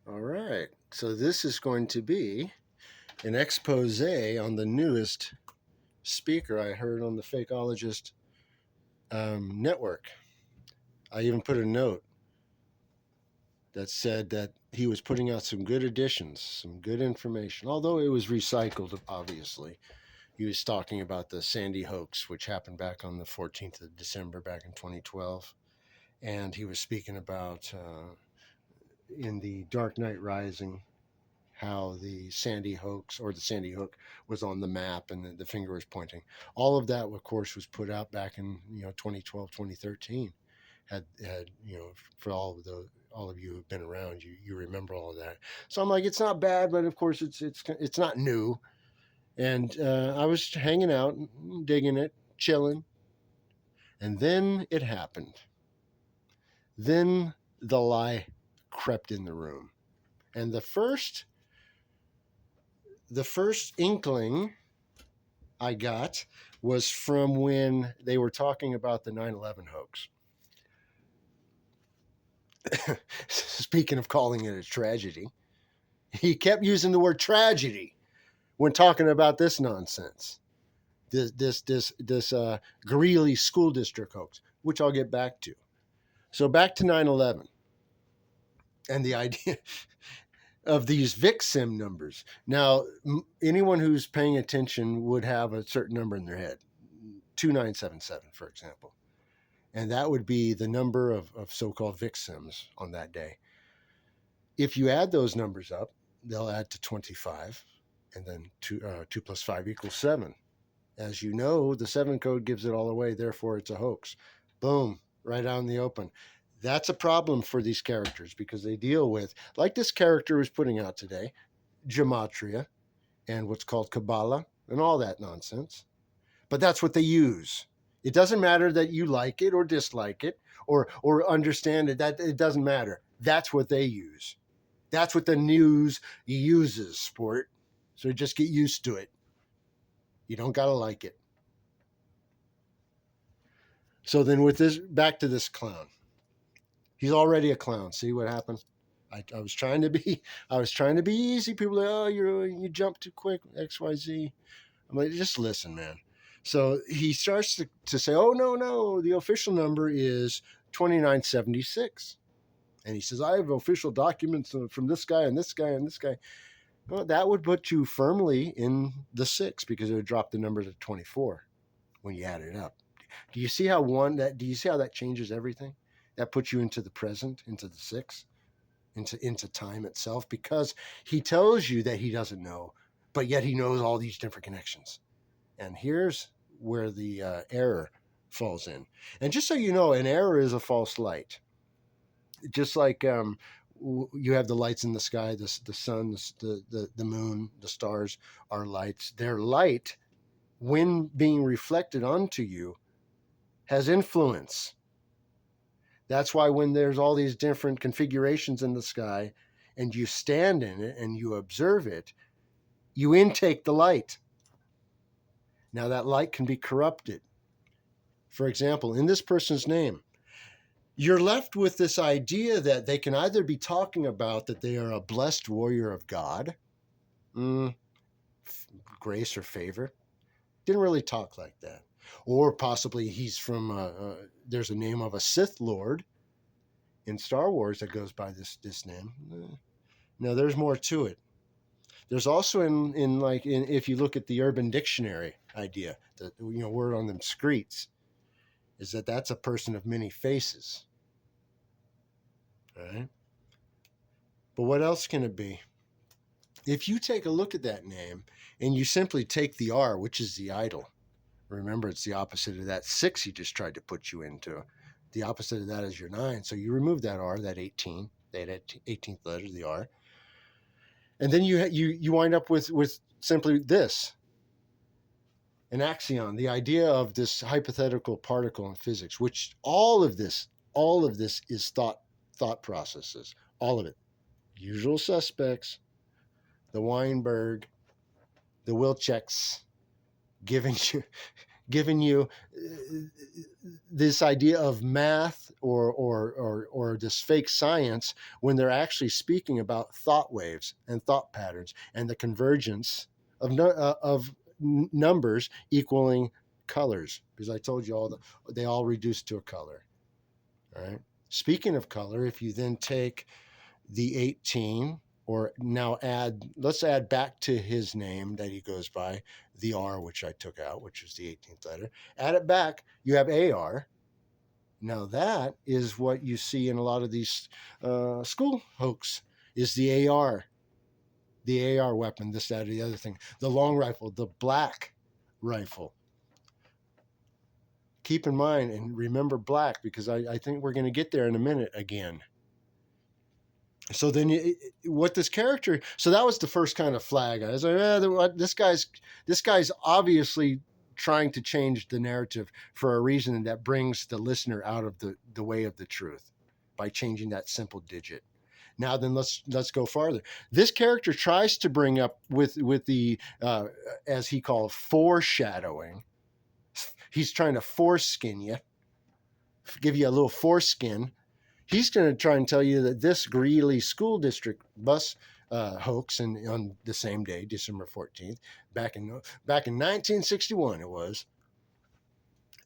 All right. So this is going to be an expose on the newest speaker I heard on the fakeologist network. I even put a note that said that he was putting out some good additions, some good information, although it was recycled, obviously. He was talking about the Sandy hoax, which happened back on the 14th of December back in 2012. And he was speaking about in the Dark Knight Rising how the Sandy hoax or the Sandy Hook was on the map and the finger was pointing. All of that, of course, was put out back in 2012, 2013. Had for all of you who've been around, you remember all of that. So I'm like, it's not bad, but of course it's not new. And I was hanging out, digging it, chilling, and then it happened. Then the lie crept in the room, and the first inkling I got was from when they were talking about the 9/11 hoax. Speaking of calling it a tragedy, he kept using the word tragedy when talking about this nonsense. This Greeley school district hoax, which I'll get back to. So back to 9/11 and the idea of these VIXIM numbers. Now, anyone who's paying attention would have a certain number in their head, 2977, for example. And that would be the number of so-called VIXIMs on that day. If you add those numbers up, they'll add to 25, and then 2 plus 5 equals 7. As you know, the 7 code gives it all away, therefore it's a hoax. Boom, right out in the open. That's a problem for these characters because they deal with, like this character was putting out today, gematria and what's called Kabbalah and all that nonsense. But that's what they use. It doesn't matter that you like it or dislike it or understand it. That it doesn't matter. That's what they use. That's what the news uses, sport. So just get used to it. You don't gotta like it. So then with this, back to this clown. He's already a clown. See what happened? I was trying to be easy. People are like, oh, you jump too quick, XYZ. I'm like, just listen, man. So he starts to say, oh, no, the official number is 2976. And he says, I have official documents from this guy and this guy and this guy. Well, that would put you firmly in the 6 because it would drop the number to 24 when you add it up. Do you see how that changes everything? That puts you into the present, into the 6, into time itself, because he tells you that he doesn't know, but yet he knows all these different connections. And here's where the error falls in. And just so you know, an error is a false light. Just like you have the lights in the sky, the sun, the moon, the stars are lights. Their light, when being reflected onto you, has influence. That's why when there's all these different configurations in the sky and you stand in it and you observe it, you intake the light. Now that light can be corrupted. For example, in this person's name, you're left with this idea that they can either be talking about that they are a blessed warrior of God, grace or favor. Didn't really talk like that. Or possibly he's from, there's a name of a Sith Lord in Star Wars that goes by this name. No, there's more to it. There's also if you look at the Urban Dictionary idea, the word on them screets, is that's a person of many faces. All right. But what else can it be? If you take a look at that name and you simply take the R, which is the idol, remember it's the opposite of that 6 he just tried to put you into. The opposite of that is your 9. So you remove that R, that 18, that 18th letter, the R. And then you wind up with simply this, an axion, the idea of this hypothetical particle in physics, which all of this is thought processes, all of it. Usual suspects, the Weinberg, the Wilczeks, giving giving you this idea of math or this fake science when they're actually speaking about thought waves and thought patterns and the convergence of numbers equaling colors, because I told you they all reduce to a color. All right. Speaking of color, if you then take the 18, or now let's add back to his name that he goes by, the R, which I took out, which is the 18th letter. Add it back, you have AR. Now that is what you see in a lot of these school hoax, is the AR weapon, this, that, or the other thing. The long rifle, the black rifle. Keep in mind and remember black, because I think we're going to get there in a minute again. So then what this character, so that was the first kind of flag. I was like, this guy's obviously trying to change the narrative for a reason that brings the listener out of the way of the truth by changing that simple digit. Now then, let's go farther. This character tries to bring up with the as he calls foreshadowing. He's trying to foreskin you, give you a little foreskin. He's going to try and tell you that this Greeley School District bus hoax, and on the same day, December 14th, back in 1961, it was.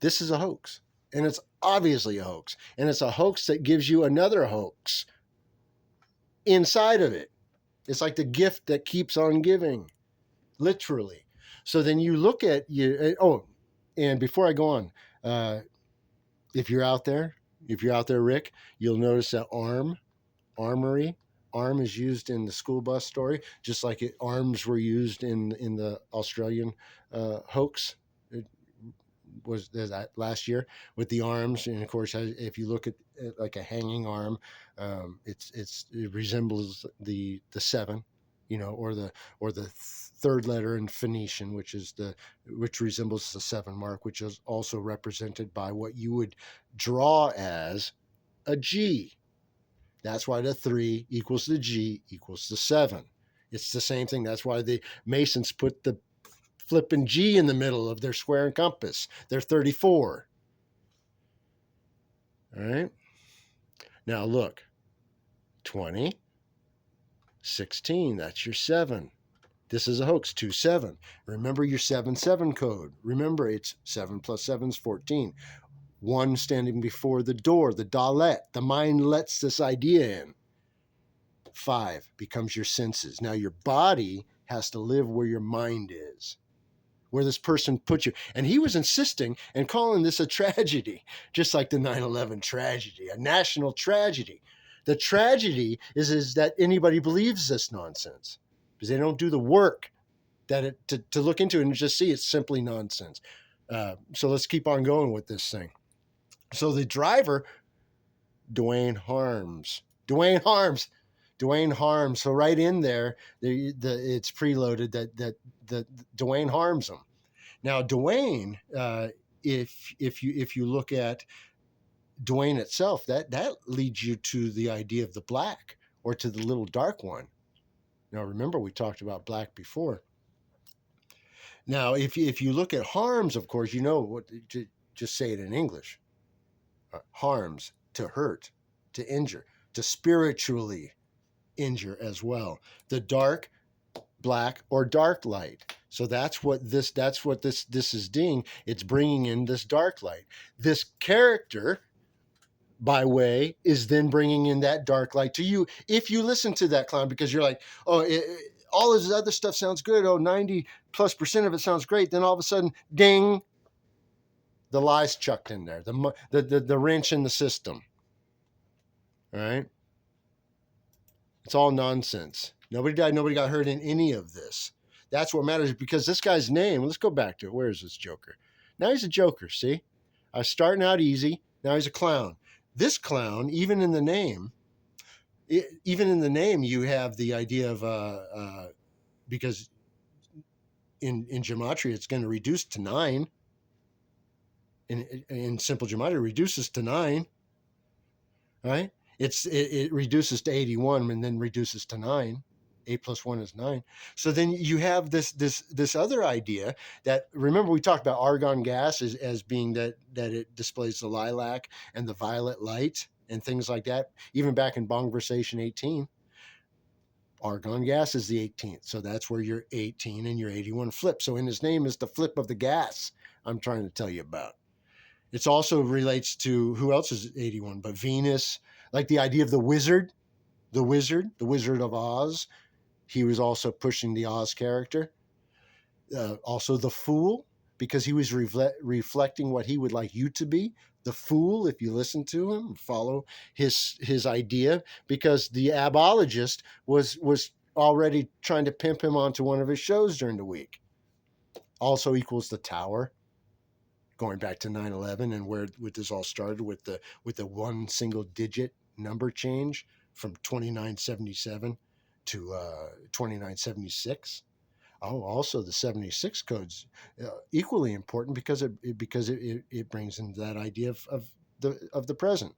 This is a hoax, and it's obviously a hoax, and it's a hoax that gives you another hoax inside of it. It's like the gift that keeps on giving, literally. So then you look at you. Oh, and before I go on, if you're out there, Rick, you'll notice that armory, arm is used in the school bus story, just like arms were used in the Australian hoax. It was that last year with the arms, and of course, if you look at like a hanging arm, it resembles the 7, or the third letter in Phoenician, which resembles the 7 mark, which is also represented by what you would draw as a G. That's why the 3 equals the G equals the 7. It's the same thing. That's why the Masons put the flipping G in the middle of their square and compass. They're 34. All right. Now look, 20, 16, that's your 7. This is a hoax, 2-7. Remember your 7-7 code. Remember, it's 7 plus 7 is 14. 1 standing before the door, the dalet. The mind lets this idea in. 5 becomes your senses. Now your body has to live where your mind is, where this person put you. And he was insisting and calling this a tragedy, just like the 9/11 tragedy, a national tragedy. The tragedy is that anybody believes this nonsense, because they don't do the work to look into it and just see it's simply nonsense. So let's keep on going with this thing. So the driver, Dwayne Harms. So right in there, it's preloaded that Dwayne harms him. Now Dwayne, if you look at Dwayne itself, that leads you to the idea of the black, or to the little dark one. Now remember, we talked about black before. Now if you look at harms, of course, what to just say it in English. Harms, to hurt, to injure, to spiritually injure as well. The dark, black, or dark light. So that's what this is doing. It's bringing in this dark light. This character, by way, is then bringing in that dark light to you if you listen to that clown, because you're like, oh, all this other stuff sounds good. Oh, 90+% of it sounds great. Then all of a sudden, ding, the lies chucked in there, the wrench in the system. All right. It's all nonsense. Nobody died. Nobody got hurt in any of this. That's what matters, because this guy's name, let's go back to it. Where is this Joker? Now he's a Joker, see? I was starting out easy. Now he's a clown. This clown, even in the name, you have the idea of, because in gematria, it's going to reduce to 9. In simple gematria, it reduces to 9, right? It reduces to 81 and then reduces to 9. 8 plus 1 is 9. So then you have this other idea that, remember we talked about argon gas as being that it displays the lilac and the violet light and things like that. Even back in Bongversation 18, argon gas is the 18th. So that's where your 18 and your 81 flip. So in his name is the flip of the gas I'm trying to tell you about. It also relates to, who else is 81 but Venus, like the idea of the wizard, the Wizard of Oz. He was also pushing the Oz character. Also the Fool, because he was reflecting what he would like you to be. The Fool, if you listen to him, follow his idea, because the abologist was already trying to pimp him onto one of his shows during the week. Also equals the Tower, going back to 9/11 and where this all started with the one single digit number change from 2977 to 2976. Oh, also the 76 code's equally important because it brings in that idea of the present.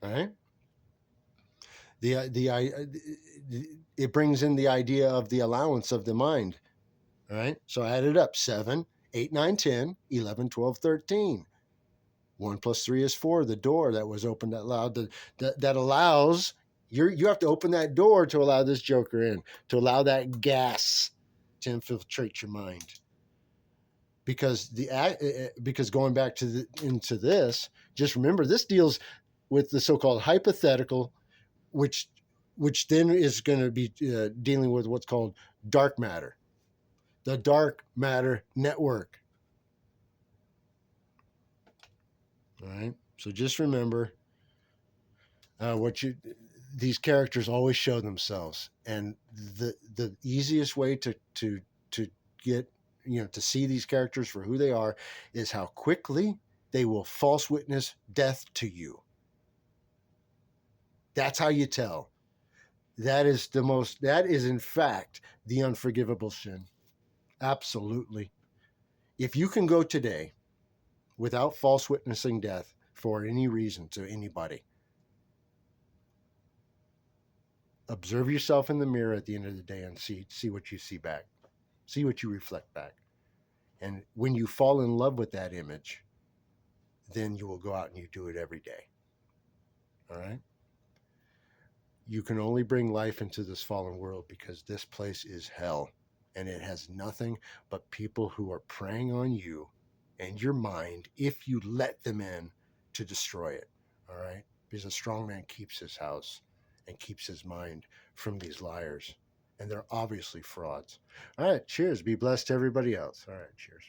All right. It brings in the idea of the allowance of the mind. All right. So add it up: 7, 8, 9, 10, 11, 12, 13. 1 plus 3 is 4. The door that was opened that loud, that allows you have to open that door to allow this joker in, to allow that gas to infiltrate your mind. Because going back to into this, just remember this deals with the so-called hypothetical, which then is going to be dealing with what's called dark matter, the dark matter network. All right. So just remember these characters always show themselves, and the easiest way to get, to see these characters for who they are is how quickly they will false witness death to you. That's how you tell. That is in fact the unforgivable sin. Absolutely. If you can go today without false witnessing death for any reason to anybody, observe yourself in the mirror at the end of the day and see what you see back. See what you reflect back. And when you fall in love with that image, then you will go out and you do it every day. All right? You can only bring life into this fallen world because this place is hell. And it has nothing but people who are preying on you and your mind, if you let them in, to destroy it. All right? Because a strong man keeps his house and keeps his mind from these liars. And they're obviously frauds. All right, cheers. Be blessed to everybody else. All right, cheers.